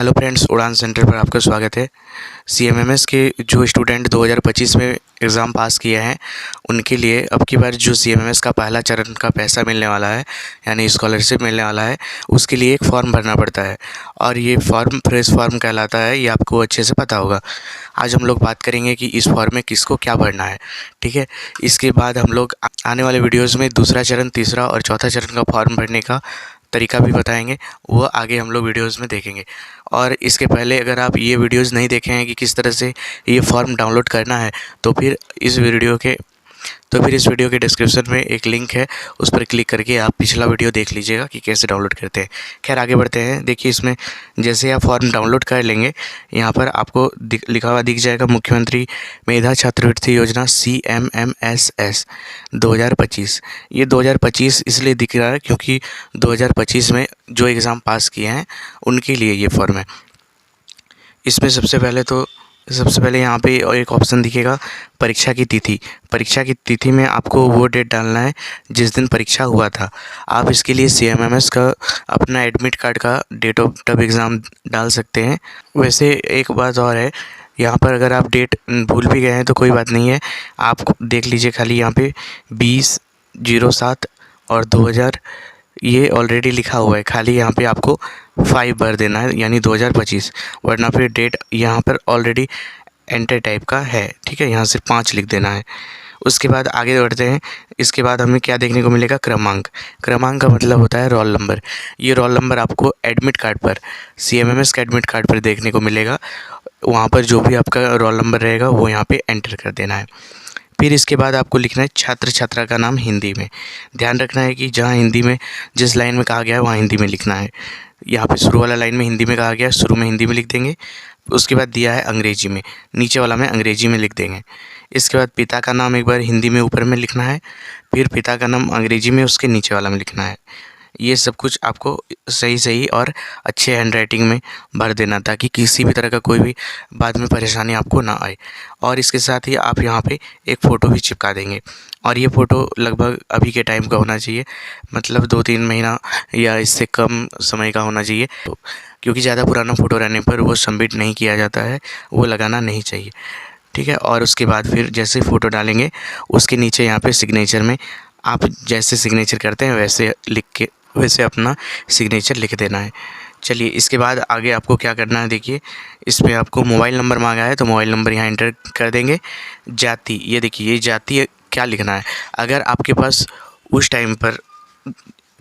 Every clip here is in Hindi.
हेलो फ्रेंड्स, उड़ान सेंटर पर आपका स्वागत है। सीएमएमएस के जो स्टूडेंट 2025 में एग्ज़ाम पास किए हैं उनके लिए अब की बार जो सीएमएमएस का पहला चरण का पैसा मिलने वाला है, यानी स्कॉलरशिप मिलने वाला है, उसके लिए एक फ़ॉर्म भरना पड़ता है और ये फ़ॉर्म फ्रेश फ़ॉर्म कहलाता है। ये आपको अच्छे से पता होगा। आज हम लोग बात करेंगे कि इस फॉर्म में किसको क्या भरना है। ठीक है, इसके बाद हम लोग आने वाले वीडियोज़ में दूसरा चरण, तीसरा और चौथा चरण का फॉर्म भरने का तरीका भी बताएंगे, वो आगे हम लोग वीडियोज़ में देखेंगे। और इसके पहले अगर आप ये वीडियोज़ नहीं देखे हैं कि किस तरह से ये फॉर्म डाउनलोड करना है, तो फिर इस वीडियो के डिस्क्रिप्शन में एक लिंक है, उस पर क्लिक करके आप पिछला वीडियो देख लीजिएगा कि कैसे डाउनलोड करते हैं। खैर, आगे बढ़ते हैं। देखिए, इसमें जैसे आप फॉर्म डाउनलोड कर लेंगे, यहाँ पर आपको लिखा हुआ दिख जाएगा मुख्यमंत्री मेधा छात्रवृत्ति योजना CMMSS 2025। ये 2025 इसलिए दिख रहा है क्योंकि 2025 में जो एग्ज़ाम पास किए हैं उनके लिए ये फॉर्म है। इसमें सबसे पहले यहाँ पे एक ऑप्शन दिखेगा, परीक्षा की तिथि। परीक्षा की तिथि में आपको वो डेट डालना है जिस दिन परीक्षा हुआ था। आप इसके लिए CMMS का अपना एडमिट कार्ड का डेट ऑफ तब एग्ज़ाम डाल सकते हैं। वैसे एक बात और है, यहाँ पर अगर आप डेट भूल भी गए हैं तो कोई बात नहीं है, आप देख लीजिए। खाली यहाँ पे 20/07 और 2000 ये ऑलरेडी लिखा हुआ है। खाली यहाँ पे आपको 5 भर देना है, यानी 2025, वरना फिर डेट यहाँ पर ऑलरेडी एंटर टाइप का है। ठीक है, यहाँ से 5 लिख देना है। उसके बाद आगे बढ़ते हैं। इसके बाद हमें क्या देखने को मिलेगा, क्रमांक। क्रमांक का मतलब होता है रोल नंबर। ये रोल नंबर आपको एडमिट कार्ड पर, CMMS के एडमिट कार्ड पर देखने को मिलेगा। वहाँ पर जो भी आपका रोल नंबर रहेगा वो यहाँ पे एंटर कर देना है। फिर इसके बाद आपको लिखना है छात्र छात्रा का नाम हिंदी में। ध्यान रखना है कि जहाँ हिंदी में जिस लाइन में कहा गया है वहाँ हिंदी में लिखना है। यहाँ पे शुरू वाला लाइन में हिंदी में कहा गया है, शुरू में हिंदी में लिख देंगे। उसके बाद दिया है अंग्रेजी में, नीचे वाला में अंग्रेजी में लिख देंगे। इसके बाद पिता का नाम एक बार हिंदी में ऊपर में लिखना है, फिर पिता का नाम अंग्रेजी में उसके नीचे वाला में लिखना है। ये सब कुछ आपको सही और अच्छे हैंडराइटिंग में भर देना, ताकि किसी भी तरह का कोई भी बाद में परेशानी आपको ना आए। और इसके साथ ही आप यहाँ पे एक फ़ोटो भी चिपका देंगे, और ये फ़ोटो लगभग अभी के टाइम का होना चाहिए, मतलब 2-3 महीना या इससे कम समय का होना चाहिए, क्योंकि ज़्यादा पुराना फ़ोटो रहने पर वो सबमिट नहीं किया जाता है, वो लगाना नहीं चाहिए। ठीक है, और उसके बाद फिर जैसे फ़ोटो डालेंगे उसके नीचे यहाँ पे सिग्नेचर में आप जैसे सिग्नेचर करते हैं वैसे अपना सिग्नेचर लिख देना है। चलिए, इसके बाद आगे आपको क्या करना है, देखिए इसमें आपको मोबाइल नंबर मांगा है तो मोबाइल नंबर यहाँ एंटर कर देंगे। जाति, ये देखिए, ये जाति क्या लिखना है। अगर आपके पास उस टाइम पर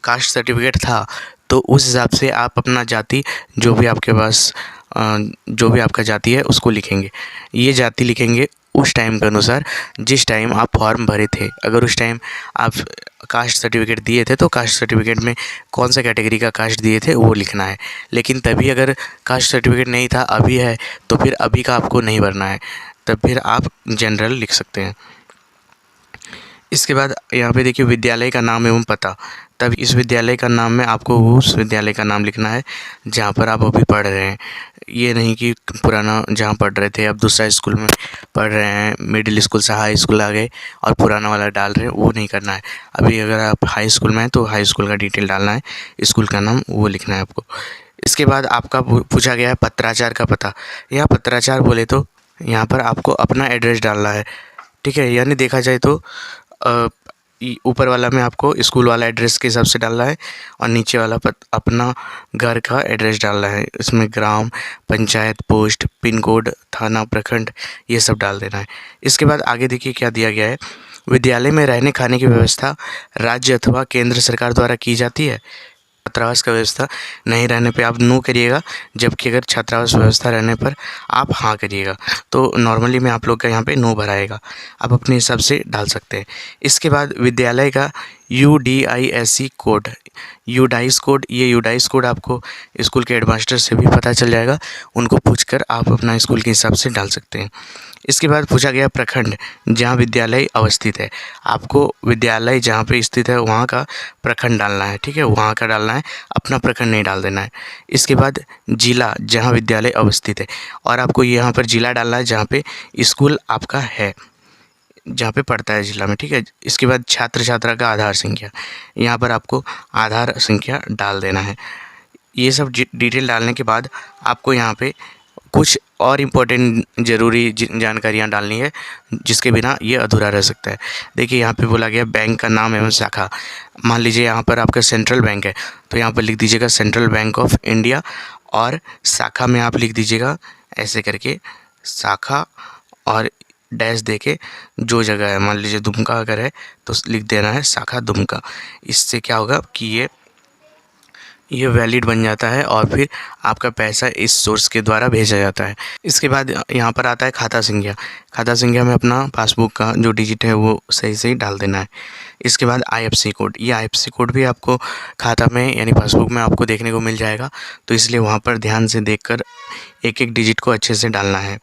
कास्ट सर्टिफिकेट था तो उस हिसाब से आप अपना जाति, जो भी आपके पास जो भी आपका जाति है उसको लिखेंगे। ये जाति लिखेंगे उस टाइम के अनुसार जिस टाइम आप फॉर्म भरे थे। अगर उस टाइम आप कास्ट सर्टिफिकेट दिए थे तो कास्ट सर्टिफिकेट में कौन सा कैटेगरी का कास्ट दिए थे वो लिखना है। लेकिन तभी अगर कास्ट सर्टिफिकेट नहीं था, अभी है, तो फिर अभी का आपको नहीं भरना है, तब फिर आप जनरल लिख सकते हैं। इसके बाद यहाँ पे देखिए विद्यालय का नाम एवं पता। तब इस विद्यालय का नाम में आपको उस विद्यालय का नाम लिखना है जहाँ पर आप अभी पढ़ रहे हैं। ये नहीं कि पुराना जहाँ पढ़ रहे थे अब दूसरा स्कूल में पढ़ रहे हैं, मिडिल स्कूल से हाई स्कूल आ गए और पुराना वाला डाल रहे हैं, वो नहीं करना है। अभी अगर आप हाई स्कूल में हैं तो हाई स्कूल का डिटेल डालना है, स्कूल का नाम वो लिखना है आपको। इसके बाद आपका पूछा गया है पत्राचार का पता। यहाँ पत्राचार बोले तो यहाँ पर आपको अपना एड्रेस डालना है। ठीक है, यानी देखा जाए तो ऊपर वाला में आपको स्कूल वाला एड्रेस के हिसाब से डालना है और नीचे वाला अपना घर का एड्रेस डालना है। इसमें ग्राम, पंचायत, पोस्ट, पिन कोड, थाना, प्रखंड, ये सब डाल देना है। इसके बाद आगे देखिए क्या दिया गया है, विद्यालय में रहने खाने की व्यवस्था राज्य अथवा केंद्र सरकार द्वारा की जाती है। छात्रावास का व्यवस्था नहीं रहने पे आप नो करिएगा, जबकि अगर छात्रावास व्यवस्था रहने पर आप हाँ करिएगा। तो नॉर्मली में आप लोग का यहाँ पे नो भराएगा, आप अपने हिसाब से डाल सकते हैं। इसके बाद विद्यालय का UDISC कोड, यूडाइस कोड, ये यूडाइस कोड आपको स्कूल के हेडमास्टर से भी पता चल जाएगा, उनको पूछकर आप अपना स्कूल के हिसाब से डाल सकते हैं। इसके बाद पूछा गया प्रखंड जहाँ विद्यालय अवस्थित है। आपको विद्यालय जहाँ पे स्थित है वहाँ का प्रखंड डालना है। ठीक है, वहाँ का डालना है, अपना प्रखंड नहीं डाल देना है। इसके बाद जिला जहाँ विद्यालय अवस्थित है, और आपको यहाँ पर जिला डालना है जहाँ पे स्कूल आपका है, जहाँ पे पड़ता है जिला में। ठीक है, इसके बाद छात्र छात्रा का आधार संख्या, यहाँ पर आपको आधार संख्या डाल देना है। ये सब डिटेल डालने के बाद आपको यहाँ पे कुछ और इम्पोर्टेंट ज़रूरी जानकारियाँ डालनी है, जिसके बिना ये अधूरा रह सकता है। देखिए यहाँ पे बोला गया बैंक का नाम एवं शाखा। मान लीजिए यहाँ पर आपका सेंट्रल बैंक है, तो यहाँ पर लिख दीजिएगा सेंट्रल बैंक ऑफ इंडिया, और शाखा में आप लिख दीजिएगा ऐसे करके शाखा और डैश देके जो जगह है, मान लीजिए दुमका अगर है तो लिख देना है शाखा दुमका। इससे क्या होगा कि ये वैलिड बन जाता है और फिर आपका पैसा इस सोर्स के द्वारा भेजा जाता है। इसके बाद यहाँ पर आता है खाता संख्या। खाता संख्या में अपना पासबुक का जो डिजिट है वो सही से ही डाल देना है। इसके बाद आईएफएससी कोड, ये आईएफएससी कोड भी आपको खाता में यानी पासबुक में आपको देखने को मिल जाएगा, तो इसलिए वहाँ पर ध्यान से देखकर एक एक डिजिट को अच्छे से डालना है।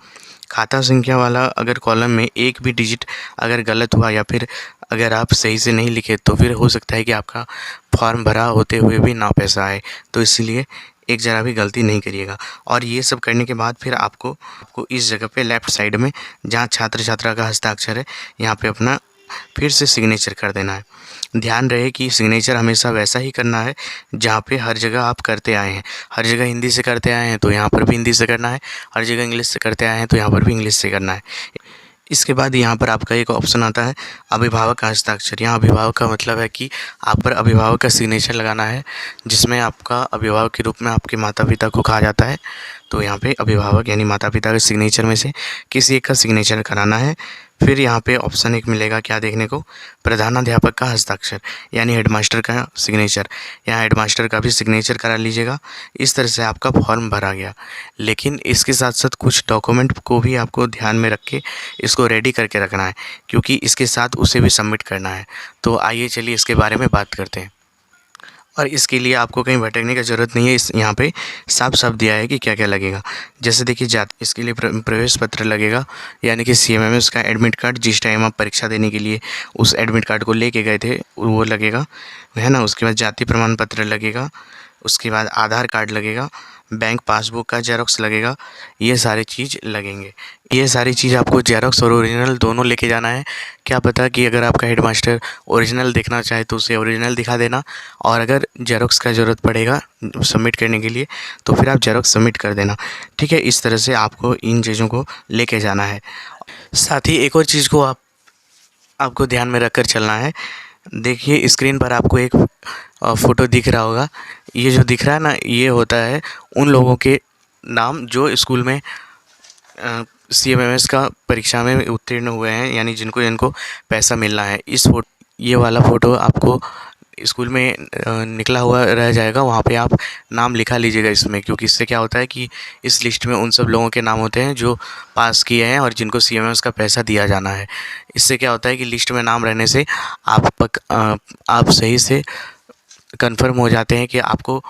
खाता संख्या वाला अगर कॉलम में एक भी डिजिट अगर गलत हुआ या फिर अगर आप सही से नहीं लिखे तो फिर हो सकता है कि आपका फॉर्म भरा होते हुए भी ना पैसा आए, तो इसलिए एक ज़रा भी गलती नहीं करिएगा। और ये सब करने के बाद फिर आपको इस जगह पे लेफ़्ट साइड में जहाँ छात्र छात्रा का हस्ताक्षर है, यहाँ पे अपना फिर से सिग्नेचर कर देना है। ध्यान रहे कि सिग्नेचर हमेशा वैसा ही करना है जहाँ पे हर जगह आप करते आए हैं। हर जगह हिंदी से करते आए हैं तो यहाँ पर भी हिंदी से करना है, हर जगह इंग्लिश से करते आए हैं तो यहाँ पर भी इंग्लिश से करना है। इसके बाद यहाँ पर आपका एक ऑप्शन आता है अभिभावक का हस्ताक्षर। यहाँ अभिभावक का मतलब है कि आप पर अभिभावक का सिग्नेचर लगाना है, जिसमें आपका अभिभावक के रूप में आपके माता पिता को कहा जाता है। तो यहाँ पे अभिभावक यानी माता पिता के सिग्नेचर में से किसी एक का सिग्नेचर कराना है। फिर यहाँ पे ऑप्शन एक मिलेगा क्या देखने को, प्रधानाध्यापक का हस्ताक्षर यानी हेडमास्टर का सिग्नेचर। यहाँ हेडमास्टर का भी सिग्नेचर करा लीजिएगा। इस तरह से आपका फॉर्म भरा गया। लेकिन इसके साथ साथ कुछ डॉक्यूमेंट को भी आपको ध्यान में रख के इसको रेडी करके रखना है, क्योंकि इसके साथ उसे भी सबमिट करना है। तो आइए चलिए इसके बारे में बात करते हैं। और इसके लिए आपको कहीं भटकने की ज़रूरत नहीं है। इस यहाँ पे साफ साफ दिया है कि क्या क्या लगेगा। जैसे देखिए इसके लिए प्रवेश पत्र लगेगा, यानी कि CMMS का एडमिट कार्ड, जिस टाइम आप परीक्षा देने के लिए उस एडमिट कार्ड को लेके गए थे वो लगेगा, है ना। उसके बाद जाति प्रमाण पत्र लगेगा, उसके बाद आधार कार्ड लगेगा, बैंक पासबुक का जेरोक्स लगेगा। ये सारी चीज़ लगेंगे। ये सारी चीज़ आपको जेरोक्स और ओरिजिनल दोनों लेके जाना है। क्या पता कि अगर आपका हेडमास्टर ओरिजिनल देखना चाहे तो उसे ओरिजिनल दिखा देना, और अगर जेरोक्स का ज़रूरत पड़ेगा सबमिट करने के लिए तो फिर आप जेरोक्स सबमिट कर देना। ठीक है, इस तरह से आपको इन चीज़ों को लेके जाना है। साथ ही एक और चीज़ को आपको ध्यान में रखकर चलना है। देखिए स्क्रीन पर आपको एक फ़ोटो दिख रहा होगा। ये जो दिख रहा है ना, ये होता है उन लोगों के नाम जो स्कूल में CMMS का परीक्षा में उत्तीर्ण हुए हैं, यानी जिनको पैसा मिलना है। ये वाला फ़ोटो आपको स्कूल में निकला हुआ रह जाएगा, वहाँ पे आप नाम लिखा लीजिएगा इसमें, क्योंकि इससे क्या होता है कि इस लिस्ट में उन सब लोगों के नाम होते हैं जो पास किए हैं और जिनको CMMS का पैसा दिया जाना है। इससे क्या होता है कि लिस्ट में नाम रहने से आप सही से कंफर्म हो जाते हैं कि आपको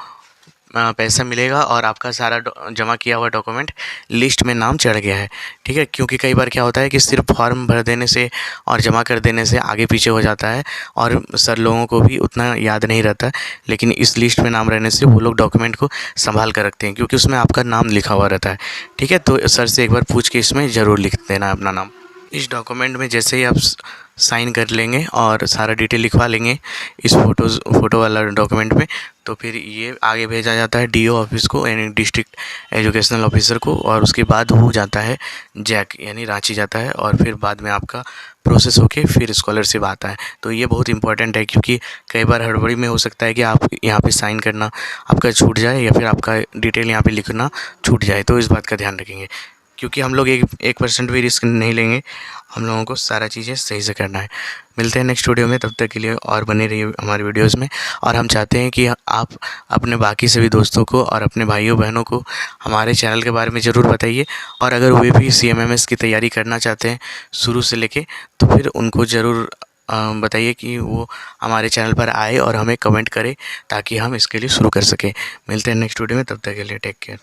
पैसा मिलेगा और आपका सारा जमा किया हुआ डॉक्यूमेंट लिस्ट में नाम चढ़ गया है। ठीक है, क्योंकि कई बार क्या होता है कि सिर्फ फॉर्म भर देने से और जमा कर देने से आगे पीछे हो जाता है और सर लोगों को भी उतना याद नहीं रहता, लेकिन इस लिस्ट में नाम रहने से वो लोग डॉक्यूमेंट को संभाल कर रखते हैं, क्योंकि उसमें आपका नाम लिखा हुआ रहता है। ठीक है, तो सर से एक बार पूछ के इसमें ज़रूर लिख देना अपना नाम। इस डॉक्यूमेंट में जैसे ही आप साइन कर लेंगे और सारा डिटेल लिखवा लेंगे इस फ़ोटो वाला डॉक्यूमेंट में, तो फिर ये आगे भेजा जाता है DO ऑफिस को, यानी डिस्ट्रिक्ट एजुकेशनल ऑफिसर को, और उसके बाद वो जाता है जैक यानी रांची जाता है, और फिर बाद में आपका प्रोसेस होके फिर स्कॉलरशिप आता है। तो ये बहुत इंपॉर्टेंट है, क्योंकि कई बार हड़बड़ी में हो सकता है कि आप यहाँ पे साइन करना आपका छूट जाए या फिर आपका डिटेल यहाँ पे लिखना छूट जाए। तो इस बात का ध्यान रखेंगे, क्योंकि हम लोग 1% भी रिस्क नहीं लेंगे। हम लोगों को सारा चीज़ें सही से करना है। मिलते हैं नेक्स्ट वीडियो में, तब तक के लिए और बने रहिए हमारे वीडियोस में। और हम चाहते हैं कि आप अपने बाकी सभी दोस्तों को और अपने भाइयों बहनों को हमारे चैनल के बारे में ज़रूर बताइए, और अगर वे भी CMMS की तैयारी करना चाहते हैं शुरू से लेके, तो फिर उनको ज़रूर बताइए कि वो हमारे चैनल पर आए और हमें कमेंट करें, ताकि हम इसके लिए शुरू कर सकें। मिलते हैं नेक्स्ट वीडियो में, तब तक के लिए टेक केयर।